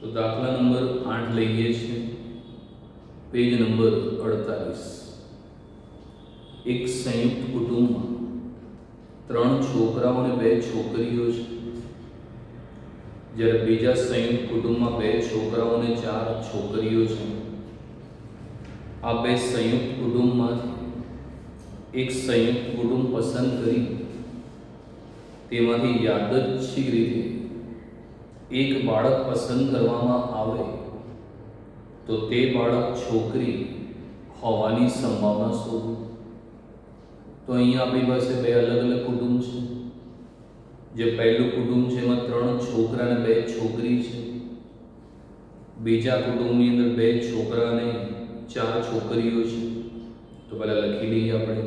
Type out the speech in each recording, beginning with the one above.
તો દાખલા નંબર 8 લઈએ છીએ, પેજ નંબર 48। એક સંયુક્ત કુટુંબમાં 3 છોકરાઓ અને 2 છોકરીઓ છે, જ્યારે બીજા સંયુક્ત કુટુંબમાં 2 છોકરાઓ અને 4 છોકરીઓ છે। આ બે સંયુક્ત કુટુંબમાંથી એક સંયુક્ત કુટુંબ પસંદ કરી તેમાંથી યાદચ્છિક રીતે એક બાળક પસંદ કરવામાં આવે તો તે બાળક છોકરી હોવાની સંભાવના શોધો। તો અહીંયા આપણી પાસે બે અલગ અલગ કુટુંબ છે। જે પહેલું કુટુંબ છે એમાં 3 છોકરા અને 2 છોકરી છે। બીજા કુટુંબની અંદર 2 છોકરા અને 4 છોકરીઓ છે। તો પહેલા લખી લઈએ આપણે।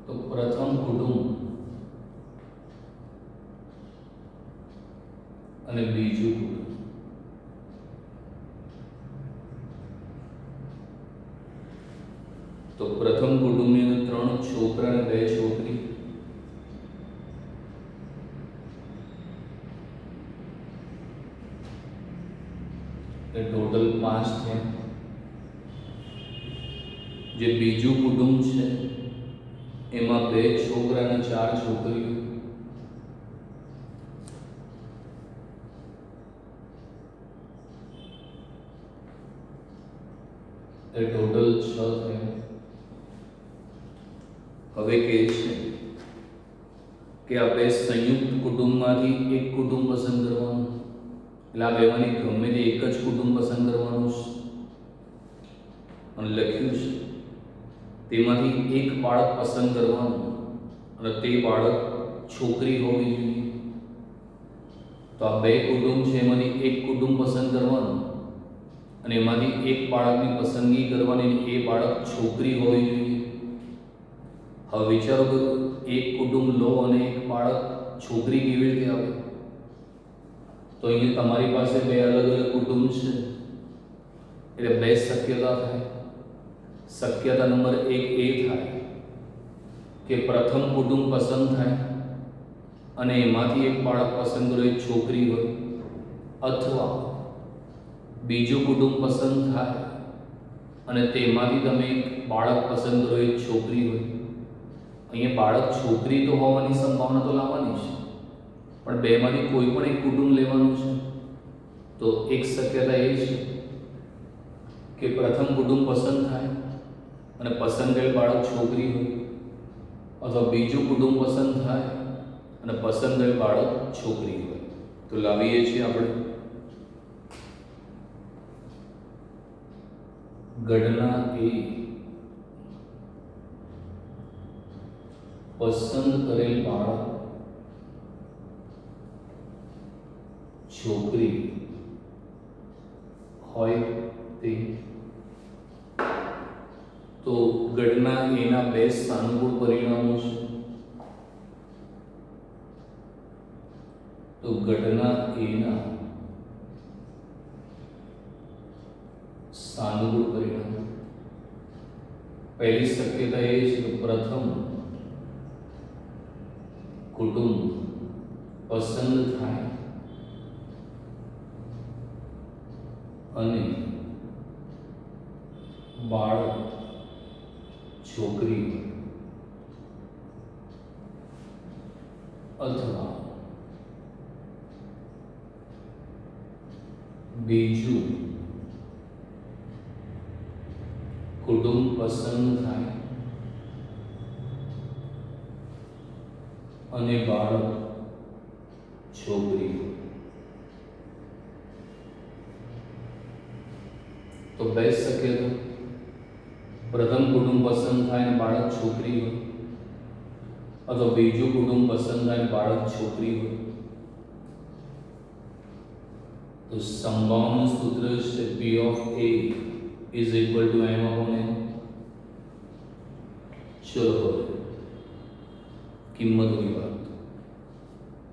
તો પ્રથમ કુટુંબ અને બીજું કુટુંબ। તો પ્રથમ કુટુંબની અંદર 3 છોકરા અને 2 છોકરી। એ ટોટલ 5 થયા। જે બીજું કુટુંબ છે એમાં 2 છોકરા અને 4 છોકરીઓ। એ ટોટલ 6 થયા। હવે કહે છે કે આ બે સંયુક્ત કુટુંબમાંથી એક કુટુંબ પસંદ કરવાનું। એટલે આ બેમાંથી ગમે તે એક જ કુટુંબ પસંદ કરવાનું છે અને લખ્યું છે તેમાંથી એક બાળક પસંદ કરવાનું અને તે બાળક છોકરી હોવી જોઈએ। તો આ બે કુટુંબ છે એમાંથી એક કુટુંબ પસંદ કરવાનું અને એમાંથી એક બાળકની પસંદગી કરવાની અને એ બાળક છોકરી હોવી જોઈએ। હવે વિચારો કે એક કુટુંબ લો અને એક બાળક છોકરી કેવી રીતે આવે? તો અહીંયા તમારી પાસે બે અલગ અલગ કુટુંબ છે એટલે બે શક્યતા થાય। શક્યતા નંબર 1 એ થાય કે પ્રથમ કુટુંબ પસંદ થાય અને એમાંથી એક બાળક પસંદ કરો એ છોકરી હોય, અથવા બીજું કુટુંબ પસંદ થાય અને તેમાંથી તમે એક બાળક પસંદ કરો એ છોકરી હોય। અહીંયા બાળક છોકરી તો હોવાની સંભાવના તો લાવવાની છે, પણ બેમાંથી કોઈ પણ એક કુટુંબ લેવાનું છે। તો એક શક્યતા એ છે કે પ્રથમ કુટુંબ પસંદ થાય અને પસંદ કરેલ બાળક છોકરી હોય, અથવા બીજું કુટુંબ પસંદ થાય અને પસંદ કરેલ બાળક છોકરી હોય। તો લાવીએ છીએ આપણે ઘટના એ પસંદ કરેલ બાળક છોકરી હોય તે। તો ઘટના એના બે સાનુકૂળ પરિણામો છે। તો ઘટના એના સાનુકૂળ પરિણામ, પહેલી શક્યતા એ છે કે પ્રથમ કુટુંબ પસંદ થાય અને બાળક છોકરી હોય, અથવા બીજું કુટુંબ પસંદ થાય અને બાળક છોકરી હોય। તો બે શક્યતા, પ્રથમ કુટુંબ પસંદ થાય અને બાળક છોકરી હોય, અથવા બીજું કુટુંબ પસંદ થાય અને બાળક છોકરી હોય। તો સંભાવના સૂત્ર છે P of A is equal to M upon N। ચલો હવે કિંમતોની વાત।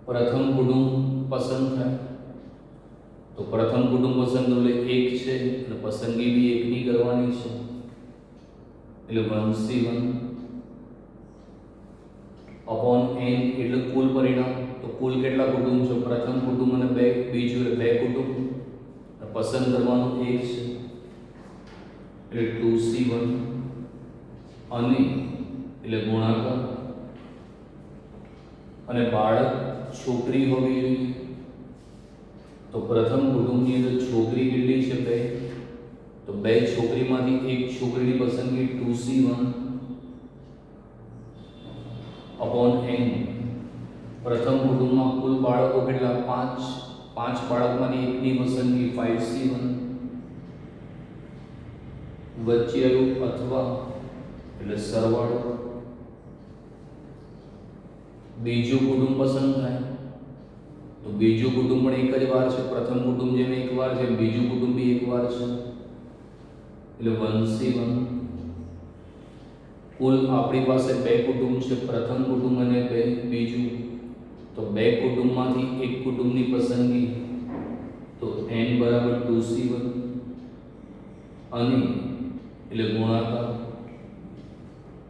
પ્રથમ કુટુંબ પસંદ થાય તો પ્રથમ કુટુંબ પસંદ એટલે એક છે અને પસંદગી બી એકની કરવાની છે, એટલે 1C1 अपॉन n એટલે કુલ પરિણામ તો કુલ કેટલા કુટુંબ છે? પ્રથમ કુટુંબ અને બે, બીજું એટલે બે કુટુંબ. પસંદ કરવાનું એક છે એટલે 2C1 અને એટલે ગુણાકાર, અને બાળક છોકરી હોવી જોઈએ. તો પ્રથમ કુટુંબની અંદર છોકરી કેટલી છે? બે. તો બે છોકરીમાંથી એક છોકરીની પસંદગી 2C1 અપોન n. પ્રથમ કુટુંબમાં કુલ બાળકો કેટલા? 5. 5 બાળકમાંથી એકની પસંદગી 5C1. વચ્ચે આવ્યું અથવા એટલે સરવાળો. બીજું કુટુંબ પસંદ થાય તો બીજું કુટુંબ પણ એક જ વાર છે. પ્રથમ કુટુંબ જેમ એક વાર છે, બીજું કુટુંબ બી એક વાર છે એટલે 1C1. કુલ આપણી પાસે બે કુટુંબ છે, પ્રથમ કુટુંબ અને બે બીજું. તો બે કુટુંબમાંથી એક કુટુંબની પસંદગી તો n બરાબર 2C1 અને એટલે ગુણાકાર.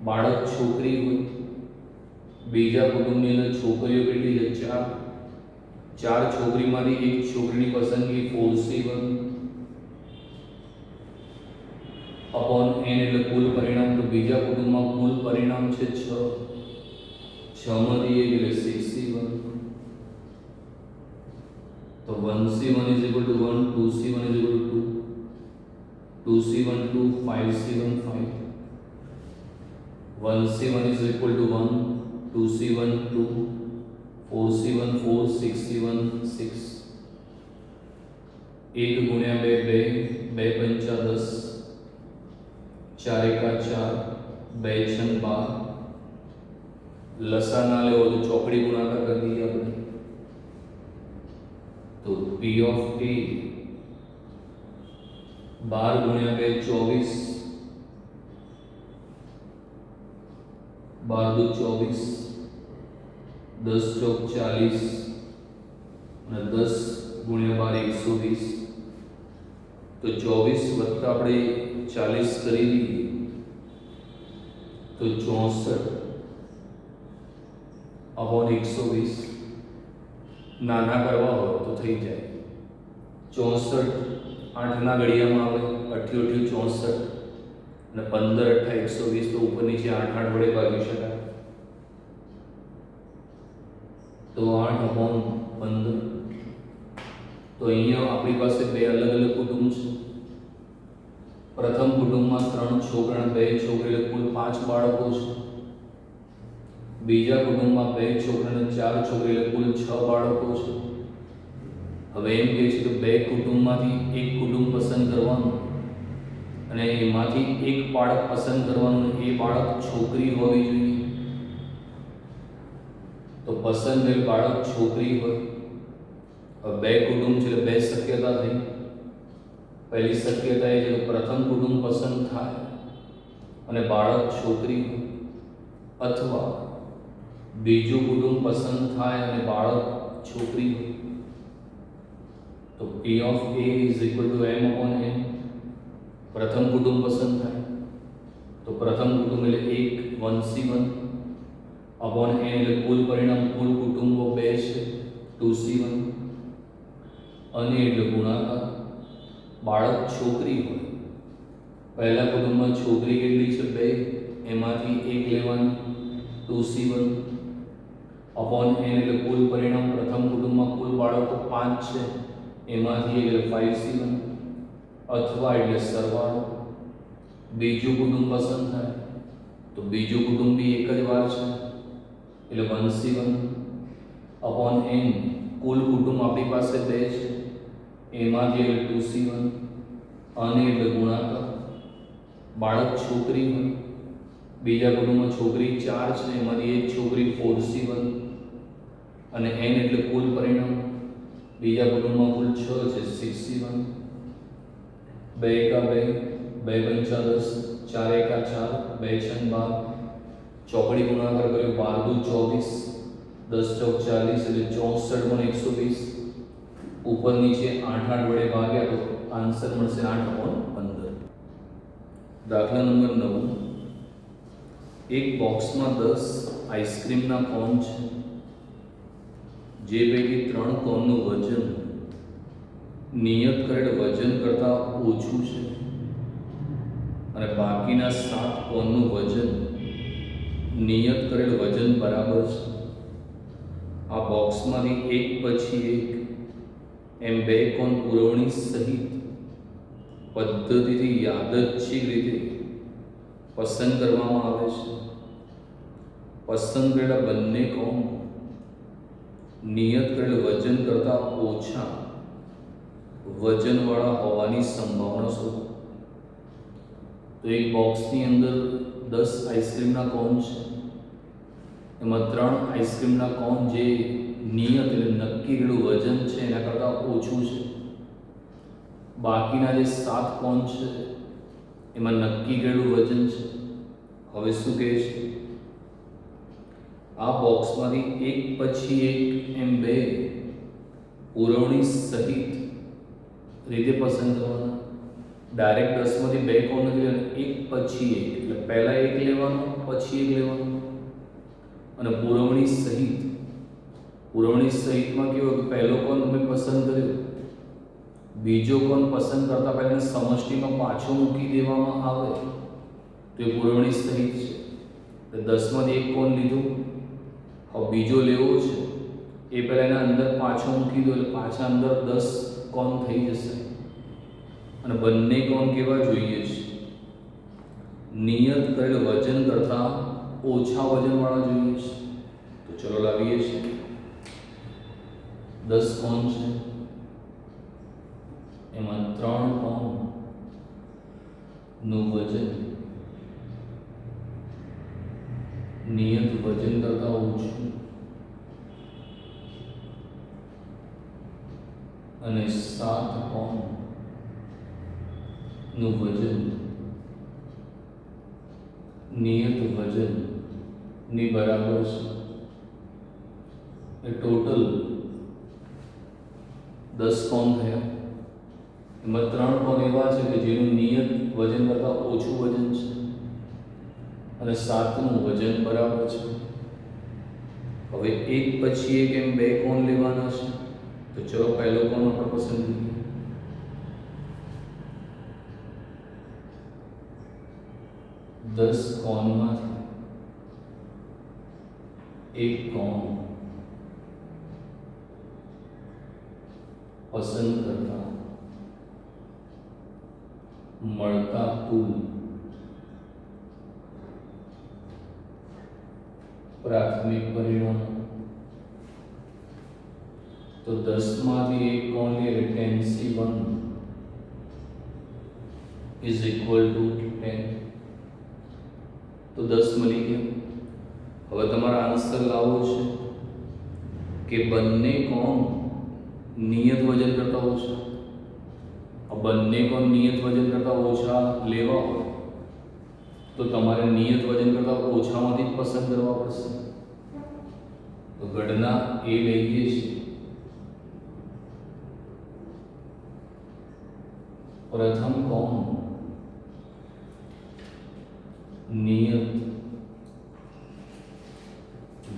બાળક છોકરી હોય, બીજા કુટુંબની અંદર છોકરીઓ કેટલી છે? 4. 4 છોકરીમાંથી એક છોકરીની પસંદગી 4C1 અપોન n એટલે કુલ પરિણામ. તો બીજા કુટુંબમાં કુલ પરિણામ છે 6. 6માંથી 1 એટલે 6C1. તો 1C1 is equal to 1, 2C1 is equal to 2, 2C1 2, 5C1 5. 1C1 is equal to 1, 2C1 2, 4C1 4, 6C1 6. 1 ગુણ્યા 2 2, 2 પંચા 10, 4 એકા 4, 2 છંગ 12. લસા ના લેવો તો ચોકડી ગુણાકાર કરી દઈએ આપણે. તો P of A 12 ગુણ્યા 2 24, 12 દુ 24, 10 ચોક 40 અને 10 ગુણ્યા 12 120. તો 24 વત્તા આપણે 40 કરી દઈએ તો 64 અપોન 120. નાના કરવા હોય તો થઈ જાય 64. 8ના ઘડિયામાં આવે 8 64 અને 15 8 120. તો ઉપર નીચે 8 8 વડે ભાગી શકાય. તો 8 અપોન 15. તો અહીંયા આપણી પાસે બે અલગ અલગ કુટુંબ છે. પ્રથમ કુટુંબમાં 3 છોકરા 2 છોકરી એટલે કુલ 5 બાળકો છે. બીજા કુટુંબમાં 2 છોકરા અને 4 છોકરી એટલે કુલ 6 બાળકો છે. હવે એમ કહે છે કે બે કુટુંબમાંથી એક કુટુંબ પસંદ કરવાનું અને એમાંથી એક બાળક પસંદ કરવાનું. એ બાળક છોકરી હોવી જોઈએ. તો પસંદ થયેલ બાળક છોકરી હોય. હવે બે કુટુંબ છે એટલે બે શક્યતા થઈ. પહેલી શક્યતા એ છે કે પ્રથમ કુટુંબ પસંદ થાય અને બાળક છોકરી હોય, અથવા બીજું કુટુંબ પસંદ થાય અને બાળક છોકરી હોય. તો P of A is equal to m upon n. પ્રથમ કુટુંબ પસંદ થાય તો પ્રથમ કુટુંબ એટલે 1C1 અપોન n એટલે કુલ પરિણામ. કુલ કુટુંબો 2 છે 2C1 અને એટલે ગુણાકાર. બાળક છોકરી હોય, પહેલા કુટુંબમાં છોકરી કેટલી છે? 2. એમાંથી એક લેવાની 2C1 અપોન n એટલે કુલ પરિણામ. પ્રથમ કુટુંબમાં કુલ બાળકો 5 છે, એમાંથી એટલે 5C1 અથવા એટલે સરવાળો. બીજું કુટુંબ પસંદ થાય તો બીજું કુટુંબ બી એક જ વાર છે એટલે 1C1 અપોન n. કુલ કુટુંબ આપણી પાસે 2 છે, એમાંથી એટલે 2C1 અને એટલે ગુણાકાર. બાળક છોકરી હોય, બીજા કુટુંબમાં છોકરી 4 છે, એમાંથી એક છોકરી 4C1 અને n એટલે કુલ પરિણામ. બીજા કુટુંબમાં કુલ 6 છે 6C1. 2 એકા 2, 2 પંચા 10, 4 એકા 4, 2 છંગ 12. ચોકડી ગુણાકાર કર્યો 12 દુ 24, 10 ચોક 40 એટલે 64 પણ 120. ઉપર નીચે 8 8 વડે ભાગ્યા તો આન્સર મળશે 8 upon 15. દાખલા નંબર 9. એક બોક્સમાં 10 આઈસ્ક્રીમના કોન છે. જે પૈકી 3 કોણનું વજન નિયત કરેલ વજન કરતાં ઓછું છે અને બાકીના 7 કોણનું વજન નિયત કરેલ વજન બરાબર છે, આ બોક્સમાંથી એક પછી એક એમ 2 કોણ પુરવણી સહિત પદ્ધતિથી યાદચ્છિક રીતે પસંદ કરવામાં આવે છે. પસંદ કરેલા બંને કોણ નિયત કરેલ વજન કરતાં ઓછા વજનવાળા હોવાની સંભાવના શોધો. તો એક બોક્સની અંદર 10 આઈસ્ક્રીમના કોન છે, એમાં 3 આઈસ્ક્રીમના કોન જે નિયત એટલે નક્કી કરેલું વજન છે એના કરતાં ઓછું છે, બાકીના જે 7 કોન છે એમાં નક્કી કરેલું વજન છે. હવે શું કહે છે? આ બોક્સમાંથી એક પછી એક એમ 2 પુરવણી સહિત રીતે પસંદ કરવાના. ડાયરેક્ટ 10માંથી 2 કોણ નથી લેવાના, એક પછી એક, એટલે પહેલા એક લેવાનું પછી એક લેવાનું. અને પુરવણી સહિતમાં કેવું કે પહેલો કોણ તમે પસંદ કર્યો, બીજો કોણ પસંદ કરતા પહેલા સમષ્ટિમાં પાછો મૂકી દેવામાં આવે તો એ પુરવણી સહિત છે. તો 10માંથી એક કોણ લીધું, હવે બીજો લેવો છે, એ પહેલા એના અંદર પાછો મૂકી દો એટલે પાછા અંદર 10 કોણ થઈ જશે. અને બંને કોણ કેવા જોઈએ છે? નિયત કરેલ વજન કરતાં ઓછા વજનવાળા જોઈએ છે. તો ચલો લાવીએ છીએ. 10 કોણ છે, એમાં 3 કોણનું વજન નિયત વજન કરતાં ઓછું અને 7 કોણનું વજન નિયત વજનની બરાબર છે. એ ટોટલ 10 કોણ થયા. એમાં 3 કોણ એવા છે કે જેનું નિયત વજન કરતાં ઓછું વજન છે અને 7નું વજન બરાબર છે. હવે એક પછી એક એમ 2 કોણ લેવાના છે. તો ચલો પહેલો કોણ આપણે પસંદ કરીએ. દસ કોણમાંથી એક કોણ પસંદ કરતા મળતા કુલ પ્રાથમિક પરિણામ. તો 10માંથી એક કોણ લે એટલે 10C1 is equal to 10. તો 10 મળી ગયા. હવે તમારે આન્સર લાવવો છે કે બંને કોણ નિયત વજન કરતા ઓછા. આ બંને કોણ નિયત વજન કરતા ઓછા લેવા હોય તો તમારે નિયત વજન કરતા ઓછામાંથી જ પસંદ કરવા પડશે. તો ગણના એ લઈએ છીએ. પ્રથમ કોણ નિયત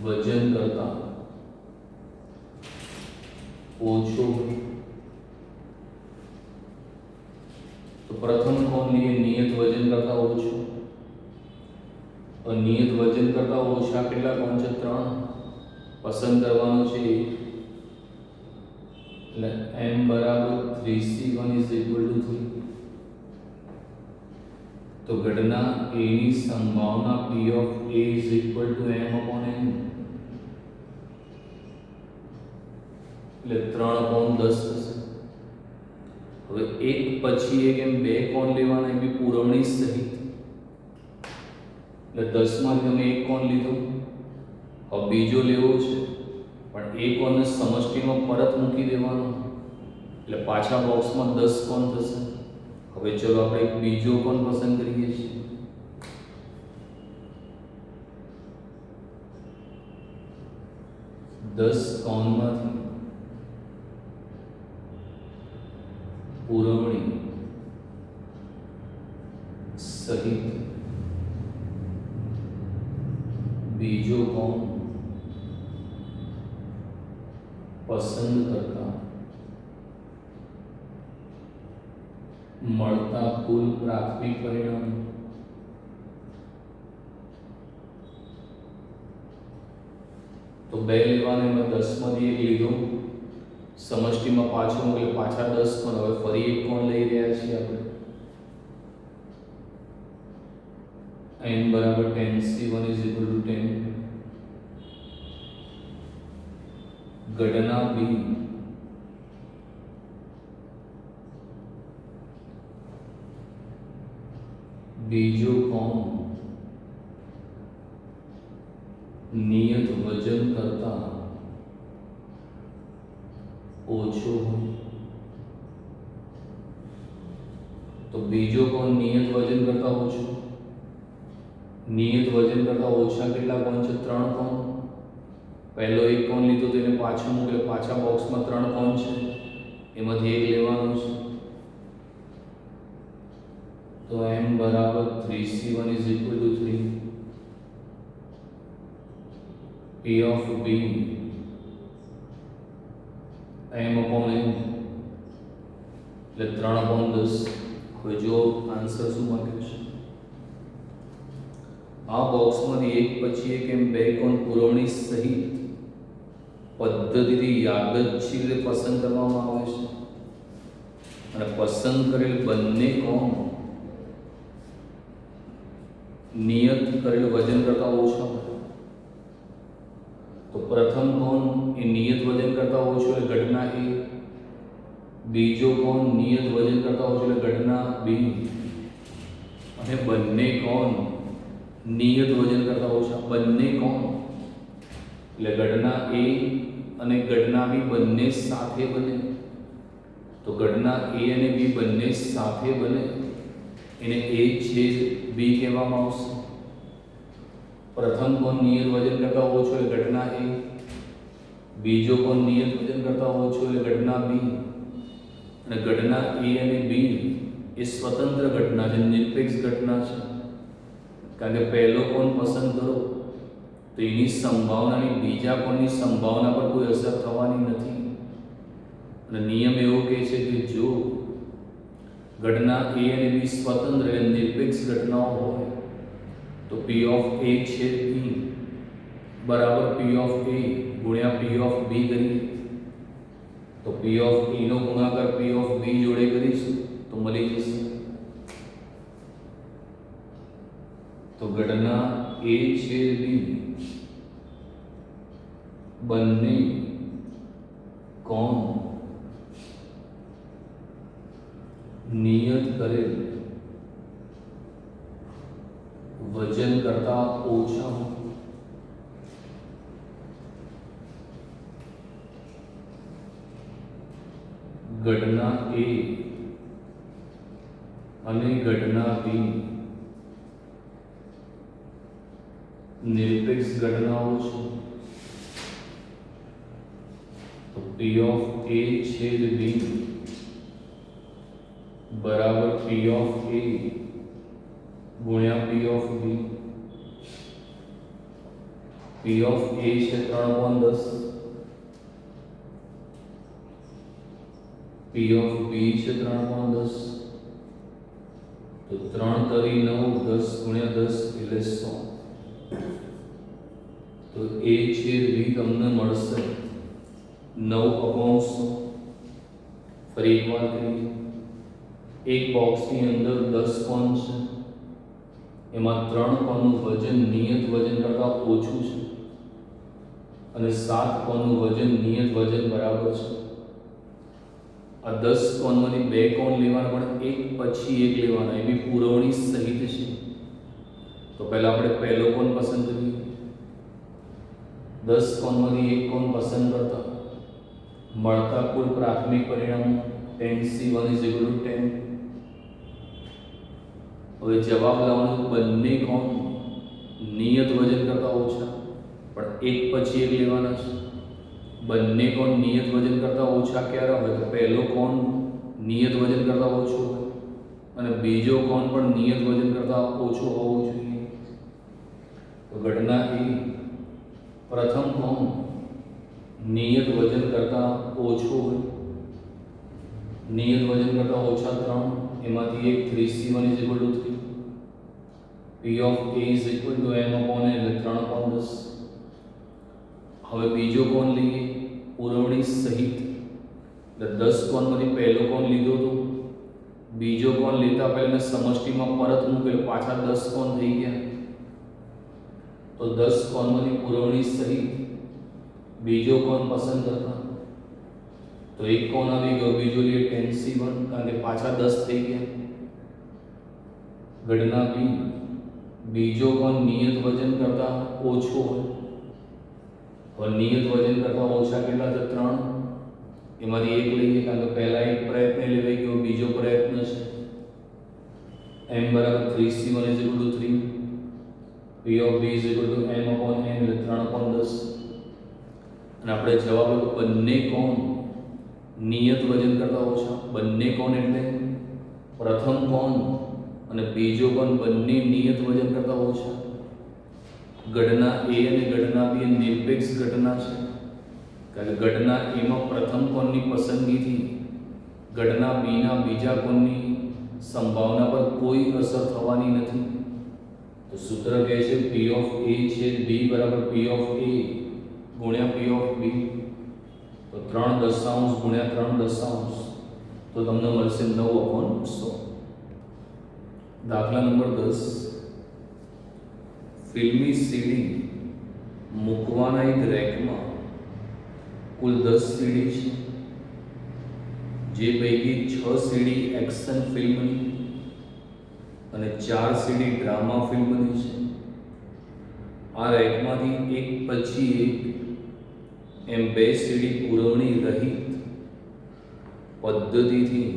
વજન કરતા ઓછો, તો પ્રથમ કોણ લઈએ નિયત વજન કરતા ઓછું. તો નિયત વજન કરતા ઓછા કેટલા કોણ છે? 3. પસંદ કરવાનો છે એટલે m બરાબર 3C1 is equal to 3. તો ગણના a ની સંભાવના p of a is equal to m upon n. એટલે 3/10 થશે. હવે એક પછી એક એમ 2 કોણ લેવાના, એની પુરવણી સહિત. એટલે 10માંથી તમે એક કોણ લીધો, હવે બીજો લેવો છે પણ એ કોણને સમષ્ટિમાં પરત મૂકી દેવાનો એટલે પાછા બોક્સમાં 10 કોણ થશે. હવે ચલો આપણે એક બીજો કોણ પસંદ કરીએ છીએ. દસ કોણમાંથી પુરવણી સહિત બીજો કોણ પસંદ કરતા મળતા કુલ પ્રાથમિક પરિણામ તો 2 લેવાના એમાં 10 માંથી 1 લીધો, સમષ્ટિમાં પાછો એટલે પાછા 10 પણ હવે ફરી એક કોણ લઈ રહ્યા છીએ આપણે n બરાબર 10c1 = 10 ઘટના b બીજો કોણ નિયત વજન કરતા ઓછો હોય તો બીજો કોણ નિયત વજન કરતા ઓછો, નિયત વજન કરતા ઓછા કેટલા કોણ છે? 3 કોણ. પહેલો એક કોણ લીધો તો એને પાછો મૂકે, પાછા બોક્સમાં 3 કોણ છે એમાંથી એક લેવાનું છે તો m બરાબર 3c1 = 3 p of b m upon n એટલે 3/10. હવે જો આન્સર શું માંગ્યું છે? આ બોક્સમાંથી એક પછી એક એમ 2 કોણ પુરવણી સહિત પદ્ધતિથી યાદચ્છિક રીતે પસંદ કરવામાં આવે છે અને પસંદ કરેલ બંને કોણ નિયત કરેલ વજન કરતા ઓછા હોય તો પ્રથમ કોણ એ નિયત વજન કરતા ઓછો એટલે ઘટના a, બીજો કોણ નિયત વજન કરતા ઓછો એટલે ઘટના b અને બંને કોણ નિયત વજન કરતા ઓછા, બંને કોણ એટલે ઘટના a અને ઘટના b બંને સાથે બને તો ઘટના a અને b બંને સાથે બને એને a/b કહેવામાં આવશે. પ્રથમ કોણ નિયત વજન કરતા ઓછો એટલે ઘટના a, બીજો કોણ નિયત વજન કરતા ઓછો એટલે ઘટના b અને ઘટના a અને b એ સ્વતંત્ર ઘટના છે, નિરપેક્ષ ઘટના છે કારણ કે પહેલો કોણ પસંદ કરો તો એની સંભાવનાની બીજા કોણની સંભાવના પર કોઈ અસર થવાની નથી અને નિયમ એવો કહે છે કે જો ઘટના a અને b સ્વતંત્ર અને નિરપેક્ષ ઘટનાઓ હોય તો p of a છે p બરાબર p of a ગુણ્યા p of b કરીએ તો p of a નો ગુણાકાર p of b જોડે કરીશું તો મળી જશે તો ઘટના a છે b બંને કોણ નિયત કરેલ વજન કરતા ઓછા ઘટના a અને ઘટના b નિરપેક્ષ ઘટનાઓ છે તો p of a છેદ b બરાબર p of a ગુણ્યા p of b. p of a છે 3/10, p of b છે 3/10 તો 3 તરી 9, 10 ગુણ્યા 10 એટલે 100 તો a છેદ b તમને મળશે 9/100. ફરી એક વાર કરીએ, એક બોક્સની અંદર 10 કોણ છે એમાં 3 કોણનું વજન નિયત વજન કરતાં ઓછું છે અને 7 કોણનું વજન નિયત વજન બરાબર છે. આ 10 કોણમાંથી 2 કોણ લેવાના પણ એક પછી એક લેવાના, એ બી પુરવણી સહિત છે. તો પહેલા આપણે પહેલો કોણ પસંદ કરીએ. 10 કોણમાંથી એક કોણ પસંદ કરતા મળતા કુલ પ્રાથમિક પરિણામ 10c1 = 10. હવે જવાબ લાવવાનો બંને કોણ નિયત વજન કરતા ઓછા પણ એક પછી એક લેવાના છે. બંને કોણ નિયત વજન કરતા ઓછા ક્યારે હોય તો પહેલો કોણ નિયત વજન કરતા ઓછો હોય અને બીજો કોણ પણ નિયત વજન કરતા ઓછો હોવો જોઈએ. તો ઘટના એ પ્રથમ કોણ નિયત વજન કરતાં ઓછું હોય, નિયત વજન કરતાં ઓછા 3, એમાંથી એક 3c1 = 3, P of A = m/n એટલે 3/10. હવે બીજો કોણ લઈએ પુરવણી સહિત, એટલે 10 કોણમાંથી પહેલો કોણ લીધો તો બીજો કોણ લેતા પહેલા સમષ્ટિમાં પરત મૂકેલો, પાછા 10 કોણ થઈ ગયા. તો 10 કોણમાંથી પુરવણી સહિત બીજો કોણ પસંદ કરતા, તો એક કોણ આવી ગયો, બીજો લઈએ tan(c1) કારણ કે પાછા 10 થઈ ગયા. ગણના બી, બીજો કોણ નિયત વજન કરતા ઓછો હોય, और नियत वजन करता ओछा કેટલા છે 3, એમાંથી એક લઈએ કારણ કે પહેલા એક પ્રયત્ન લેવાઈ ગયો, બીજો પ્રયત્ન છે. m = 3c1 = 3, P of B = m/n એટલે 3/10. અને આપણે જવાબ આપ્યો બંને કોણ નિયત વજન કરતા ઓછા. બંને કોણ એટલે પ્રથમ કોણ અને બીજો કોણ બંને નિયત વજન કરતા ઓછા. ઘટના A અને ઘટના B નિરપેક્ષ ઘટના છે, કારણ કે ઘટના A માં પ્રથમ કોણની પસંદગીથી ઘટના B ના બીજા કોણની સંભાવના પર કોઈ અસર થવાની નથી. તો સૂત્ર કહે છે P of A / B = P of A × P of B. તો 3/10 × 3/10 તો તમને મળશે 9/100. દાખલા નંબર 10, ફિલ્મી સીડી મૂકવાના એક રેકમાં કુલ 10 સીડી છે, જે પૈકી 6 સીડી એક્શન ફિલ્મની અને 4 સીડી ડ્રામા ફિલ્મની છે. આ રેકમાંથી એક પછી એક એમ 2 સીડી પુરવણી રહિત પદ્ધતિથી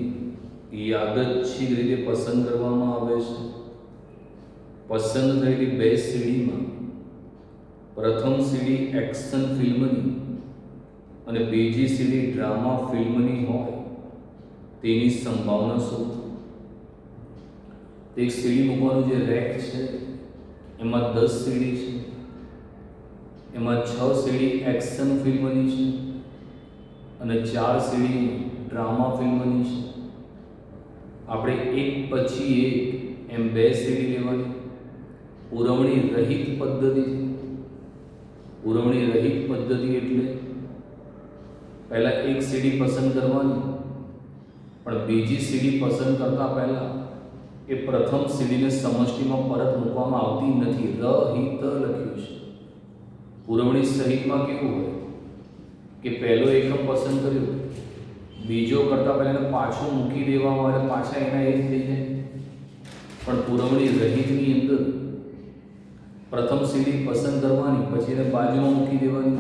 યાદચ્છિક રીતે પસંદ કરવામાં આવે છે. પસંદ થયેલી 2 સીડીમાં પ્રથમ સીડી એક્શન ફિલ્મની અને બીજી સીડી ડ્રામા ફિલ્મની હોય તેની સંભાવના શું? તે સીડી મૂકવાનું જે રેક છે એમાં 10 સીડી છે, એમાં 6 સીડી એક્શન ફિલ્મની છે અને 4 સીડી ડ્રામા ફિલ્મની છે. આપણે એક પછી એક એમ 2 સીડી લેવાની પુરવણી રહિત પદ્ધતિ. પુરવણી રહિત પદ્ધતિ એટલે પહેલા એક સીડી પસંદ કરવાની, પણ બીજી સીડી પસંદ કરતા પહેલા એ પ્રથમ સીડીને સમષ્ટિમાં પરત મૂકવામાં આવતી નથી. રહિત લખ્યું છે. પુરવણી સહિતમાં કેવું હોય કે પહેલો એકમ પસંદ કર્યો, બીજો કરતા પહેલા પાછો મૂકી દેવામાં આવે, પાછા એના એ જ થઈ જાય. પણ પુરવણી રહિતની અંદર પ્રથમ સીડી પસંદ કરવાની, પછી એને બાજુમાં મૂકી દેવાની.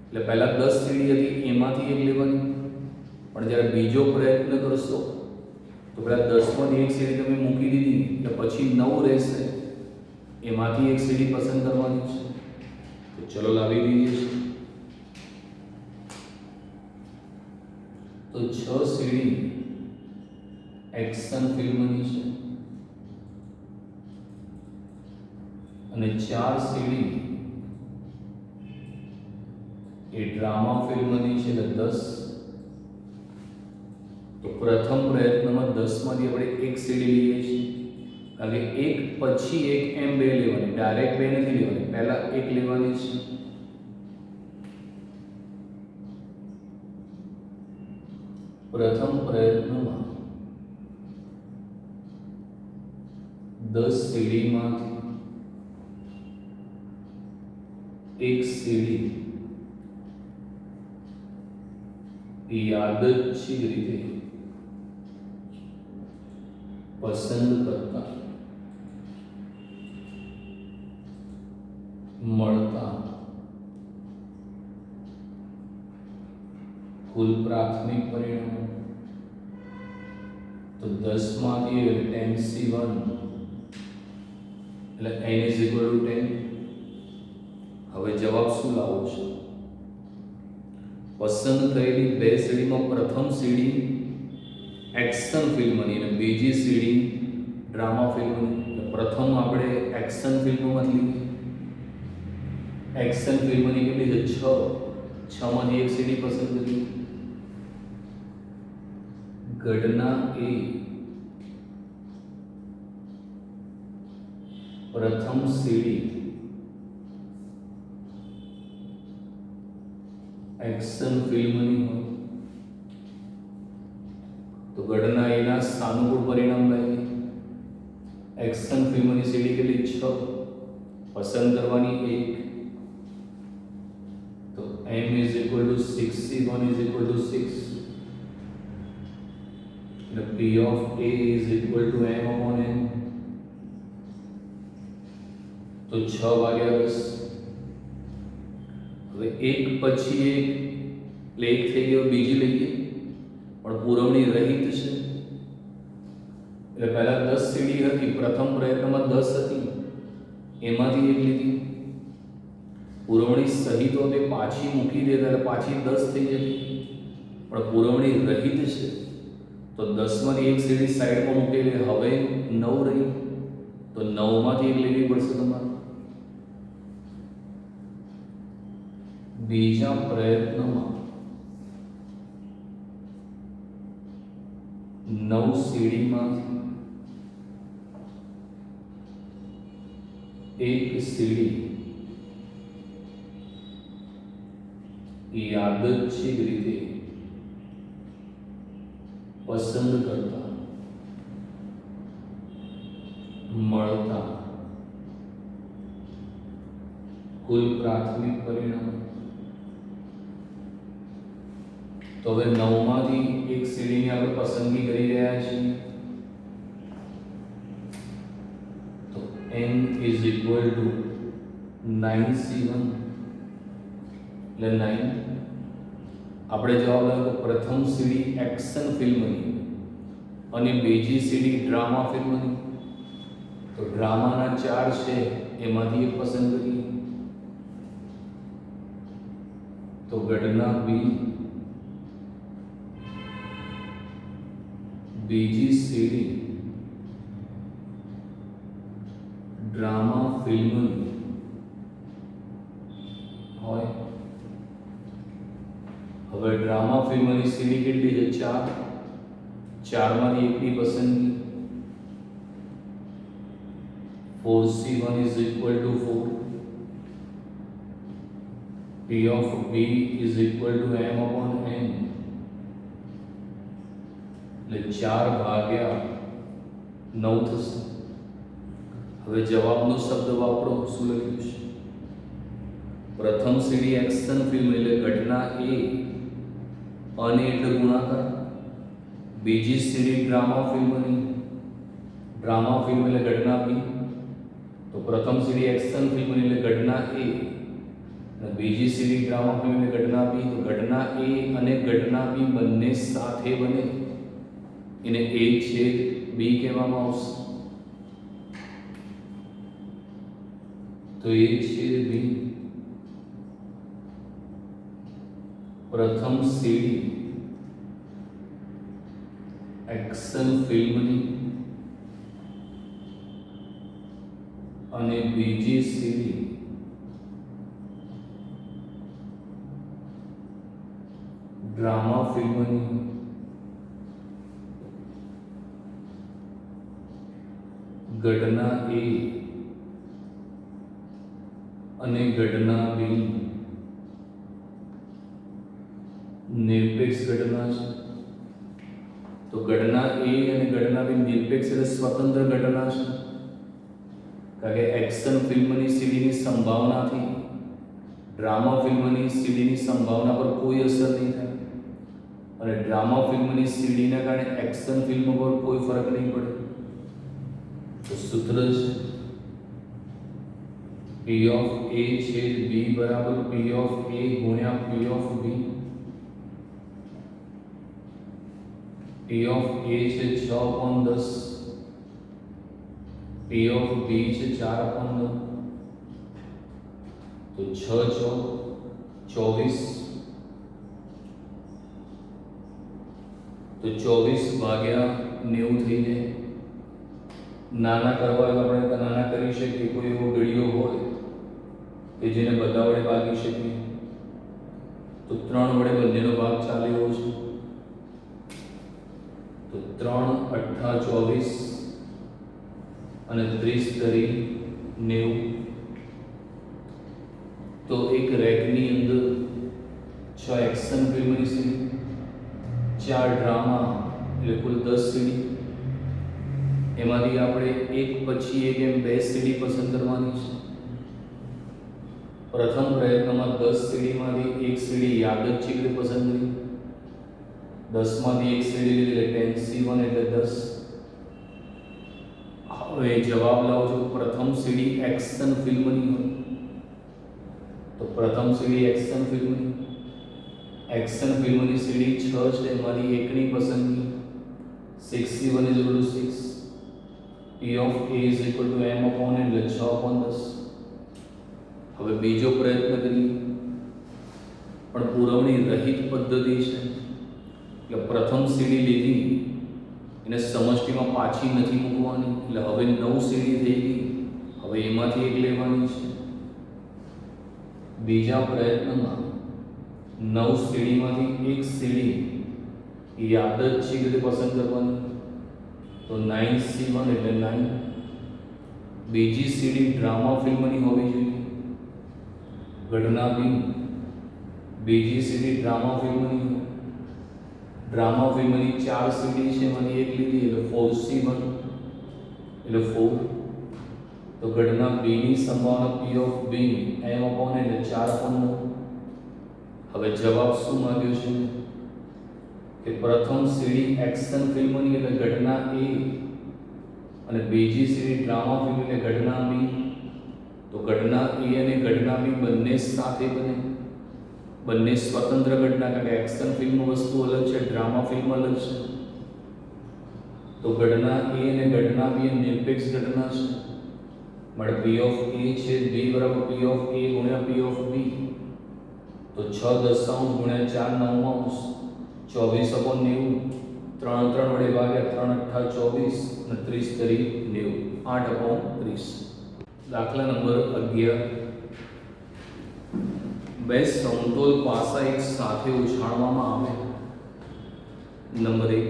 એટલે પહેલા 10 સીડી હતી એમાંથી એક લેવાની, પણ જ્યારે બીજો પ્રયત્ન કરશો તો પહેલા 10માંથી એક સીડી તમે મૂકી દીધી, એટલે પછી 9 રહેશે, એમાંથી એક સીડી પસંદ કરવાની છે. તો ચલો લાવી દઈએ છીએ. તો 6 સીડી એક્શન ફિલ્મની છે અને 4 સીડી એ ડ્રામા ફિલ્મની છે, એટલે 10. તો પ્રથમ પ્રયત્નમાં 10માંથી આપણે એક સીડી લઈએ છીએ, કારણ કે એક પછી એક એમ 2 લેવાની, ડાયરેક્ટ 2 નથી લેવાની, પહેલા એક લેવાની છે. પ્રથમ પ્રયત્નમાં 10 સીડીમાંથી એક સીડી યાદચ્છિક રીતે પસંદ કરતા મળતા કુલ પ્રાથમિક પરિણામો. તો 10માંથી tan(c1) એટલે n = 10. હવે જવાબ શું લાવવો છે? પસંદ થયેલી 2 સીડીમાં પ્રથમ સીડી એક્શન ફિલ્મની અને બીજી સીડી ડ્રામા ફિલ્મની. પ્રથમ આપણે એક્શન ફિલ્મમાં લઈએ. એક્શન ફિલ્મની કેટલી છે? 6. 6માંથી એક સીડી પસંદ કરીએ. ઘટના એ પ્રથમ સીડી એક્શન ફિલ્મની હોય તો ઘટના એના સાનુકૂળ પરિણામ લાગે. એક્શન ફિલ્મની સીડી કેટલી? 6. પસંદ કરવાની 1. તો m = 6, c1 = 6. એટલે p of a = m/n. તો 6/10. હવે એક પછી એક એટલે એક થઈ ગયો, બીજી લઈએ પણ પુરવણી રહિત છે એટલે પહેલા 10 સીડી હતી, પ્રથમ પ્રયત્નમાં 10 હતી, એમાંથી એક લીધી. પુરવણી સહિત હોતે પાછી મૂકી દેતા એટલે પાછી 10 થઈ જતી, પણ પુરવણી રહિત છે તો 10માંથી એક સીડી સાઈડમાં મૂકેલી, હવે 9 રહી તો 9માંથી એક લેવી પડશે તમારે. બીજા પ્રયત્નમાં 9 સીડીમાંથી એક સીડી યાદચ્છિક રીતે પસંદ કરતા મળતા કુલ પ્રાથમિક પરિણામ. તો હવે 9માંથી એક સીડીની આપણે પસંદગી કરી રહ્યા છીએ તો n = 9c1 એટલે 9. આપણે જવાબ લાવ્યો પ્રથમ સીડી એક્શન ફિલ્મની અને બીજી સીડી ડ્રામા ફિલ્મની. તો ડ્રામાના 4 છે, એમાંથી એક પસંદ કરીએ તો ઘટના બી બીજી સીડી ડ્રામા ફિલ્મની હોય. હવે ડ્રામા ફિલ્મની સીડી કેટલી છે? 4. 4માંથી એકની પસંદગી. 4c1 = 4. p of b = m/n. એટલે 4/9 થશે. હવે જવાબનો શબ્દ વાપરો. શું લખ્યું છે? પ્રથમ સીડી એક્શન ફિલ્મ એટલે ઘટના એ અને એટલે ગુણાકાર. બીજી સીડી ડ્રામા ફિલ્મની, ડ્રામા ફિલ્મ એટલે ઘટના બી. તો પ્રથમ સીડી એક્શન ફિલ્મ એટલે ઘટના એ અને બીજી સીડી ડ્રામા ફિલ્મ એટલે ઘટના બી. તો ઘટના એ અને ઘટના બી બંને સાથે બને એને a/b કહેવામાં આવશે. તો a/b પ્રથમ સીડી એક્શન ફિલ્મની અને બીજી સીડી ડ્રામા ફિલ્મની ઘટના એ અને ઘટના બી નિરપેક્ષ ઘટના છે. તો ઘટના એ અને ઘટના બી નિરપેક્ષ એટલે સ્વતંત્ર ઘટના છે, કારણ કે એક્શન ફિલ્મની સીડીની સંભાવનાથી ડ્રામા ફિલ્મની સીડીની સંભાવના પર કોઈ અસર નહીં થાય અને ડ્રામા ફિલ્મની સીડીના કારણે એક્શન ફિલ્મ પર કોઈ ફરક નહીં પડે. તો સૂત્ર છે p of a / b બરાબર p of a ગુણ્યા p of b. p of a છે 6/10, p of b છે 4/9. તો 6 × 24. તો 24/90 થઈ જાય. નાના કરવા હોય તો આપણે નાના કરી શકીએ. કોઈ એવો ઘડીઓ હોય કે જેને બધા વડે ભાગી શકીએ. તો 3 વડે બંનેનો ભાગ ચાલે એવો છે, તો 3 અઠ્ઠા 24 અને 30 તરી 90. તો એક રેકની અંદર 6 એક્શન ફિલ્મની સીડી, 4 ડ્રામા, એટલે કુલ 10 સીડી. એમાંથી આપણે એક પછી એક એમ 2 સીડી પસંદ કરવાની છે. પ્રથમ પ્રયત્નમાં 10 સીડીમાંથી એક સીડી યાદચ્છિક પસંદ કરી, 10 માંથી એક સીડી લીધી એટલે 10C1 એટલે 10. હવે જવાબ લાવજો. પ્રથમ સીડી એક્શન ફિલ્મની હોય તો પ્રથમ સીડી એક્શન ફિલ્મની સીડી 6 છે, એમાંથી એકની પસંદગી. 6C1 = 6. P of A = M upon N એટલે 6/10. હવે બીજો પ્રયત્ન કરીએ, પણ પુરવણી રહિત પદ્ધતિ છે, એટલે પ્રથમ સીડી લીધી એને સમષ્ટિમાં પાછી નથી મૂકવાની, એટલે હવે 9 સીડી થઈ ગઈ. હવે એમાંથી એક લેવાની છે. બીજા પ્રયત્નમાં 9 સીડીમાંથી એક સીડી યાદચ્છિક રીતે પસંદ કરવાની, તો 9C1 એટલે 9. બીજી સીડી ડ્રામા ફિલ્મની હોવી જોઈએ, ઘટના બી. બીજી સીડી ડ્રામા ફિલ્મની 4 સીડી છે, એમાંથી એક લીધી એટલે 4C1 એટલે 4. તો ઘટના બી ની સંભાવના P of B M upon N એટલે 4/9. હવે જવાબ શું માંગ્યો છે કે પ્રથમ સીડી એક્શન ફિલ્મની એટલે ઘટના A અને બીજી સીડી ડ્રામા ફિલ્મ એટલે ઘટના B. તો ઘટના A અને ઘટના B બંને સાથે બને, બંને સ્વતંત્ર ઘટના, કારણ કે એક્શન ફિલ્મ વસ્તુ અલગ છે, ડ્રામા ફિલ્મ અલગ છે. તો ઘટના A અને ઘટના B નિરપેક્ષ ઘટના છે. મળે P of A છે B બરાબર P of A ગુણ્યા P of B. તો 6 દશાંશ ગુણ્યા 4 નવમાંશ 24/90. 3 3 વડે ભાગ્યા 3 અઠ્ઠા 24 અને 30 તરી 90. 8/30. દાખલા નંબર 11. બે સમતોલ પાસા એક સાથે ઉછાળવામાં આવે. નંબર 1,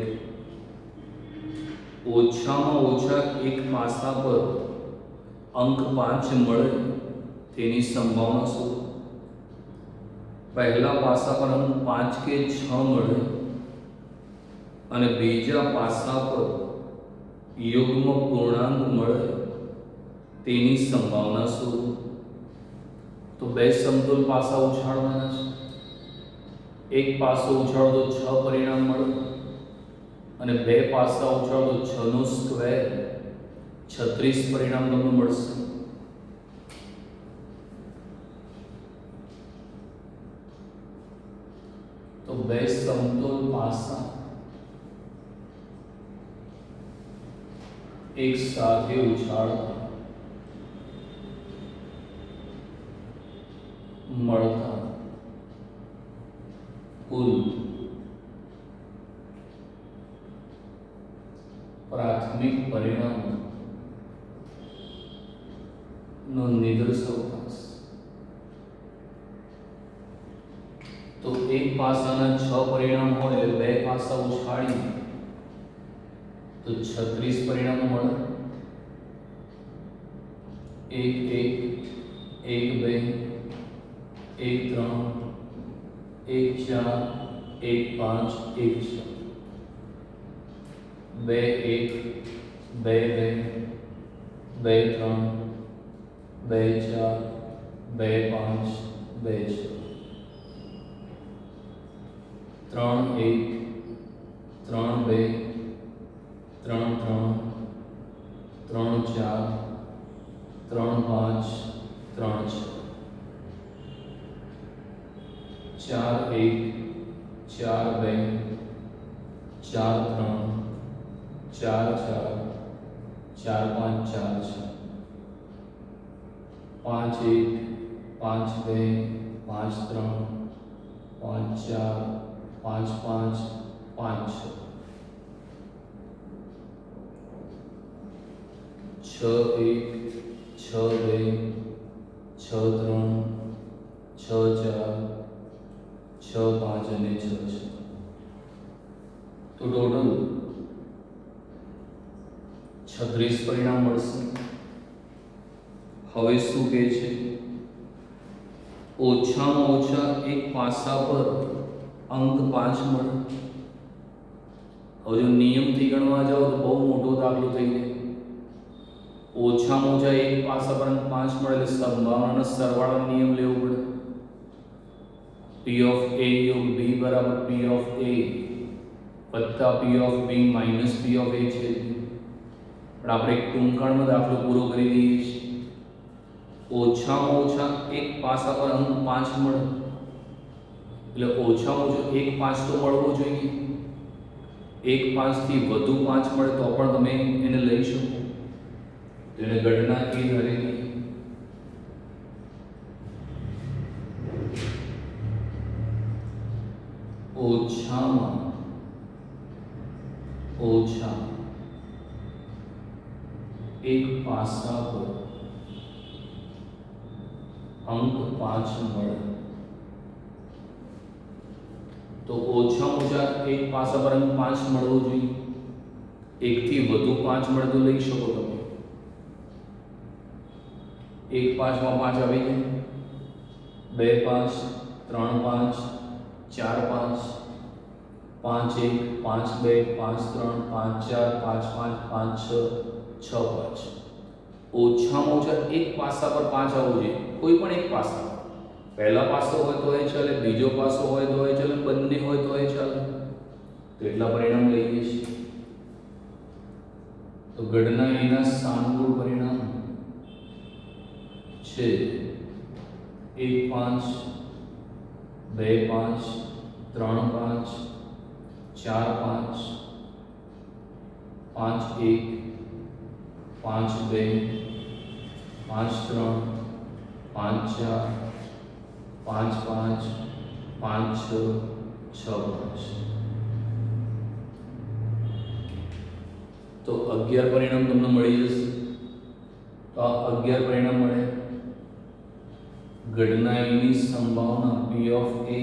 ઓછામાં ઓછા એક પાસા પર અંક 5 મળે તેની સંભાવના શું? પહેલા પાસા પર અંક 5 કે 6 મળે અને બીજા પાસા પર યુગ્મ પૂર્ણાંક મળે તેની સંભાવના શું? તો બે સમતોલ પાસા ઉછાળવાના છે. એક પાસો ઉછાળો તો 6 પરિણામ મળે અને બે પાસા ઉછાળો તો 6 નો સ્ક્વેર 36 પરિણામ તમને મળશે. તો બે સમતોલ પાસા એક સાથે ઉછાળતા મળતા કુલ પ્રાથમિક પરિણામો નો નિદર્શાવકાશ. તો એક પાસાના 6 પરિણામ હોય એટલે બે પાસા ઉછાળી તો 36 પરિણામો મળે. 1 1 1 2 1 3 1 4 1 5 1 6 2 1 2 2 3 2 4 2 5 2 6 3 1 3 2 3 3 3 4 3 5 3 6 4 1 4 2 4 3 4 4 4 5 4 6 5 1 5 2 5 3 5 4 5 5 5 6 6 1 6 2 6 3 6 4 6 5 અને 6 છે, તો ટોટલ 36 પરિણામ મળશે. હવે શું કહે છે? ઓછામાં ઓછા એક પાસા પર અંક 5 મળે. હવે જો નિયમથી ગણવા જાઓ તો બહુ મોટો દાખલો થઈ જાય. ઓછામાં ઓછા એક પાસા પર અંક 5 મળે એટલે સંભાવનાના સરવાળાનો નિયમ લેવો પડે. P of A યોગ B બરાબર P of A વત્તા P of B minus P of A છે. પણ આપણે એક ટૂંકાણમાં દાખલો પૂરો કરી દઈએ છીએ. ઓછામાં ઓછા એક પાસા પર અંક 5 મળે એટલે ઓછામાં ઓછો એક 5 તો મળવો જોઈએ. એક 5 થી વધુ 5 મળે તો પણ તમે એને લઈ શકો. તેને ગણના એ ધરેલી ઓછામાં ઓછા એક પાસા પર અંક 5 મળે તો ઓછામાં ઓછા એક પાસા પર અંક 5 મળવો જોઈએ. એકથી વધુ 5 મળે તો લઈ શકો તમે. એક 5 માં 5 આવી જાય, 2 5 3 5 4 5 5 1 5 2 5 3 5 4 5 5 5 6 6 5. ઓછામાં ઓછા એક પાસા પર 5 આવવું જોઈએ. કોઈ પણ એક પાસા, પહેલા પાસો હોય તો એ ચાલે, બીજો પાસો હોય તો એ ચાલે, બંને હોય તો એ ચાલે. તો એટલા પરિણામ લઈએ છીએ. તો ગણના એના સાનુકૂળ પરિણામ છે 1 5 2 5 3 5 4 5 5 1 5 2 5 3 5 4 5 5 5 6 6 5. તો 11 પરિણામ તમને મળી જશે. તો આ 11 પરિણામ મળે. ગણનાની સંભાવના P of A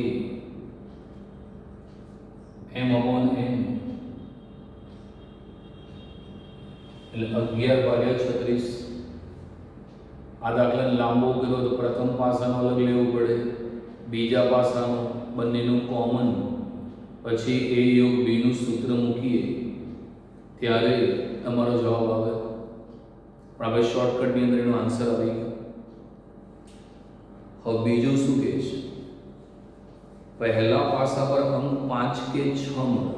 m/n એટલે 11/36. આ દાખલાને લાંબો કર્યો તો પ્રથમ પાસાનો અલગ લેવું પડે, બીજા પાસાનો, બંનેનું કોમન, પછી A યોગ B નું સૂત્ર મૂકીએ ત્યારે તમારો જવાબ આવે. પણ આપણે શોર્ટકટની અંદર એનો આન્સર આવી ગયો. હવે બીજું શું કહે છે? પહેલા પાસા પર અંક 5 કે 6 મળે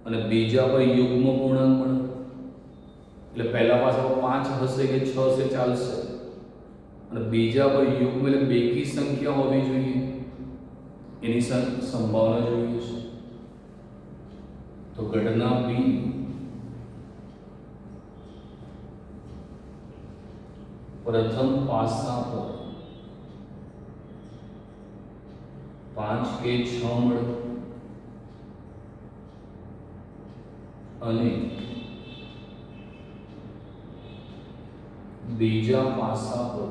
અને બીજા પર યુગ્મ પૂર્ણાંક મળે. એટલે પહેલા પાસા પર 5 હશે કે 6 હશે ચાલશે, અને બીજા પર યુગ્મ એટલે બેકી સંખ્યા હોવી જોઈએ, એની સંભાવના જોઈએ છે. તો ગણના B પ્રથમ પાસા પર 5 કે 6 મળે અને બીજા પાસા પર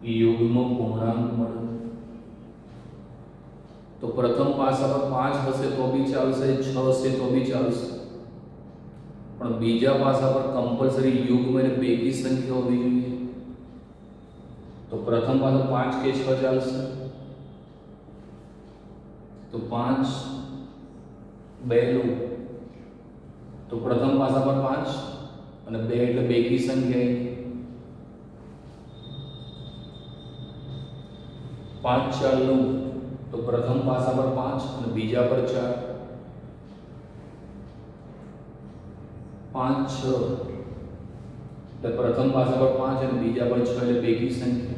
યુગ્મ પૂર્ણાંક મળે. તો પ્રથમ પાસા પર 5 હશે તો બી ચાલશે, 6 હશે તો બી ચાલશે, પણ બીજા પાસા પર કમ્પલસરી યુગ્મ એટલે બેકી સંખ્યા હોવી જોઈએ. તો પ્રથમ પાસા 5 કે 6 ચાલશે. તો 5 2 લો તો પ્રથમ પાસા પર 5 અને 2 એટલે બેકી સંખ્યા. 5 4 લો તો પ્રથમ પાસા પર 5 અને બીજા પર 4. 5 6 એટલે પ્રથમ પાસા પર 5 અને બીજા પર 6 એટલે બેકી સંખ્યા.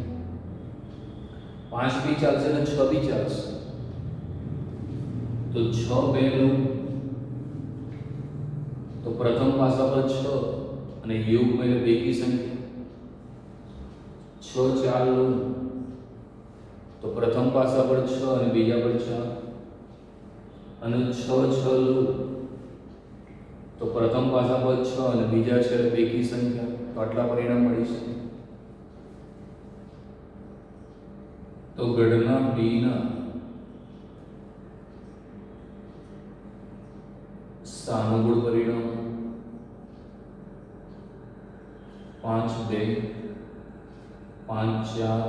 5 બી ચાલશે અને 6 બી ચાલશે. તો 6 2 લો તો પ્રથમ પાસા પર 6 અને યુગ્મ એટલે બેકી સંખ્યા. 6 4 લો તો પ્રથમ પાસા પર 6 અને બીજા પર 4, અને 6 6 લો તો પ્રથમ પાસા પર 6 અને બીજા છે બેકી સંખ્યા. તો આટલા પરિણામ મળી શકે. તો ગણના બીના સાનુકૂળ પરિણામ 5 2 5 4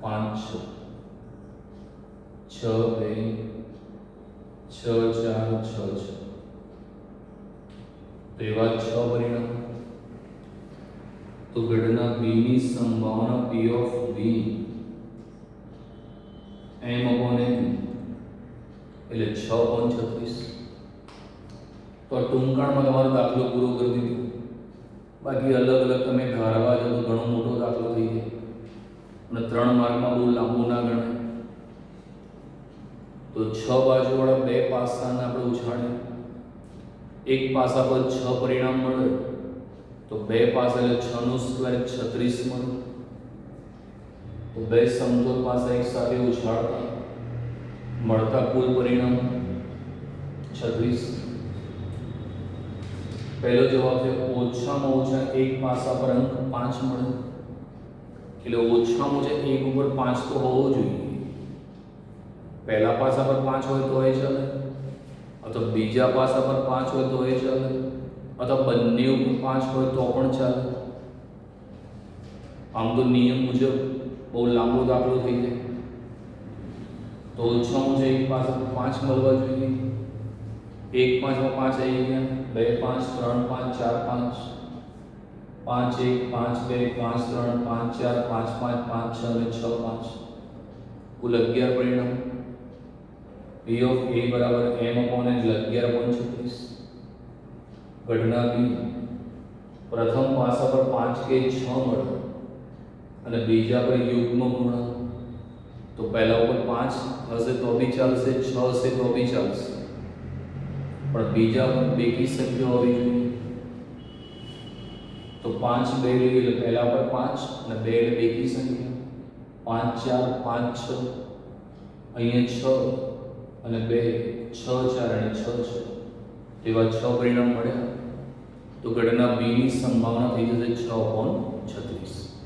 5 6 2 6 4 6 6 तो एवं 6 परिणाम। तो गणना बी की संभावना P of B M upon N એટલે 6.36। तो टूंकाण में तमारो दाखलो पूरो कर दीधो। बाकी अलग अलग तमे धारवा जो तो घणो मोटो दाखलो थई जाय અને 3 मार्क में बहु लांबू ना गणाय। तो 6 बाजुवाळा बे पासाने આપણે ઉછાળીએ। एक पासा पर 6 परिणाम मळे तो बे पासा એટલે 6 નો સ્ક્વેર 36 મળે। तो बे समतोल पासा एक साथे ઉછાળતા મળતા કુલ પરિણામ 36। पहलो जवाब है ओछामां ओछा एक पासा पर अंक 5 મળે એટલે ઓછામાં ઓછા એક ઉપર 5 તો હોવો જોઈએ। पहला पासा पर 5 હોય તો એ ચાલે, अथवा बीजा पासा पर 5 हो तो ये चले, अथवा बन्ने ऊपर 5 हो तो पण चले। आम तो नियम मुजब बहुत लांबो दाखलो थई जाय। तो ओछा मुझे एक पासा पर 5 मळवा जोईए। 1 5 में 5 आई गया, 2 5 3 5 4 5 5 1 5 2 5 3 5 4 5 5 5 6 અને 6 5 कुल 11 परिणाम। P of A बराबर M अपॉन N 11.36। गणना बी प्रथम पासा पर 5 के 6 મળે અને બીજા પર યુગ્મ ગુણાંક। તો પહેલા ઉપર 5 હશે તો બી ચાલશે, 6 હશે તો બી ચાલશે, પણ બીજા પર બેકી સંખ્યા હોવી જોઈએ। તો 5 2 લઈએ એટલે પહેલા પર 5 અને 2 એટલે બેકી સંખ્યા 5 4 5 6 અહીંયા 6 અને 2 6 4 અને 6 6 તેવા 6 પરિણામ મળ્યા। तो गणना बी की संभावना थी जैसे 6/36।